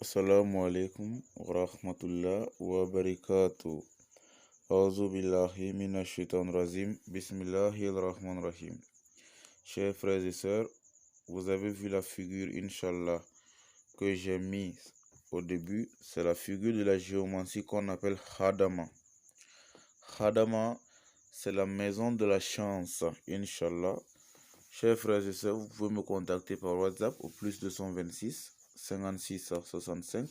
Assalamu alaikum wa rahmatullah wa barakatuh. Auzu billahi minash shaitanir rajim. Bismillahirrahmanirrahim. Chers frères et sœurs, vous avez vu la figure, Inch'Allah, que j'ai mise au début. C'est la figure de la géomancie qu'on appelle Khadama. Khadama, c'est la maison de la chance, Inch'Allah. Chers frères et sœurs, vous pouvez me contacter par WhatsApp au plus 226 56 65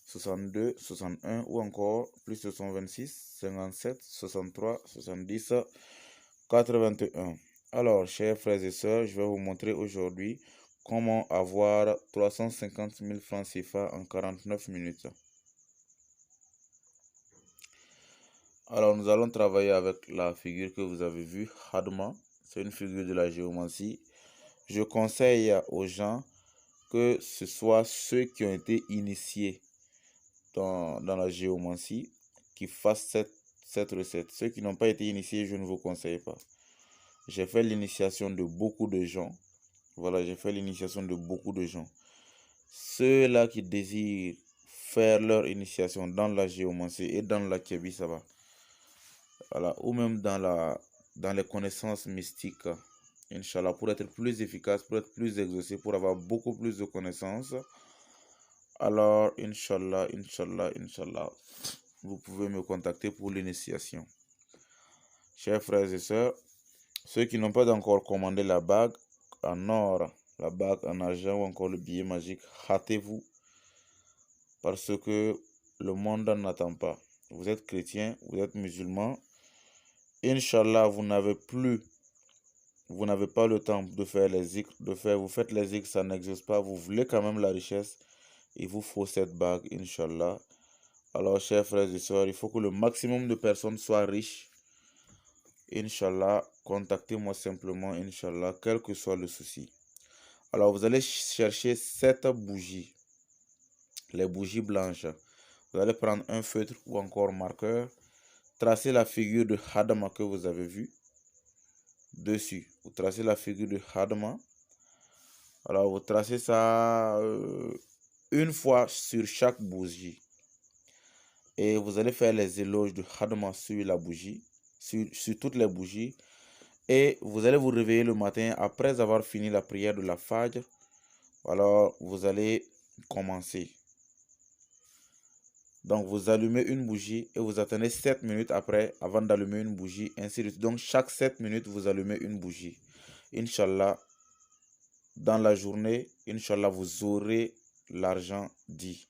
62 61 ou encore plus 226 57 63 70 81. Alors, chers frères et sœurs, je vais vous montrer aujourd'hui comment avoir 350 000 francs CFA en 49 minutes. Alors, nous allons travailler avec la figure que vous avez vue, Khadama. C'est une figure de la géomancie. Je conseille aux gens que ce soit ceux qui ont été initiés dans la géomancie qui fassent cette recette. Ceux qui n'ont pas été initiés, je ne vous conseille pas. J'ai fait l'initiation de beaucoup de gens. Voilà, j'ai fait l'initiation de beaucoup de gens. Ceux-là qui désirent faire leur initiation dans la géomancie et dans la Kébi, ça va. Voilà, ou même dans les connaissances mystiques. Inch'Allah, pour être plus efficace, pour être plus exaucé, pour avoir beaucoup plus de connaissances. Alors, Inch'Allah, vous pouvez me contacter pour l'initiation. Chers frères et sœurs, ceux qui n'ont pas encore commandé la bague en or, la bague en argent ou encore le billet magique, hâtez-vous parce que le monde n'attend pas. Vous êtes chrétien, vous êtes musulman. Inch'Allah, vous n'avez pas le temps de faire les zikrs, vous faites les zikrs, ça n'existe pas. Vous voulez quand même la richesse, il vous faut cette bague, Inch'Allah. Alors, chers frères et sœurs, il faut que le maximum de personnes soient riches. Inch'Allah, contactez-moi simplement, Inch'Allah, quel que soit le souci. Alors, vous allez chercher 7 bougies, les bougies blanches. Vous allez prendre un feutre ou encore marqueur, tracer la figure de Khadama que vous avez vue dessus. Vous tracez la figure de Khadama. Alors, vous tracez ça une fois sur chaque bougie. Et vous allez faire les éloges de Khadama sur la bougie, sur toutes les bougies. Et vous allez vous réveiller le matin après avoir fini la prière de la Fajr. Alors, vous allez commencer. Donc, vous allumez une bougie et vous attendez 7 minutes après avant d'allumer une bougie, ainsi de suite. Donc, chaque 7 minutes, vous allumez une bougie. Inch'Allah, dans la journée, Inch'Allah, vous aurez l'argent dit.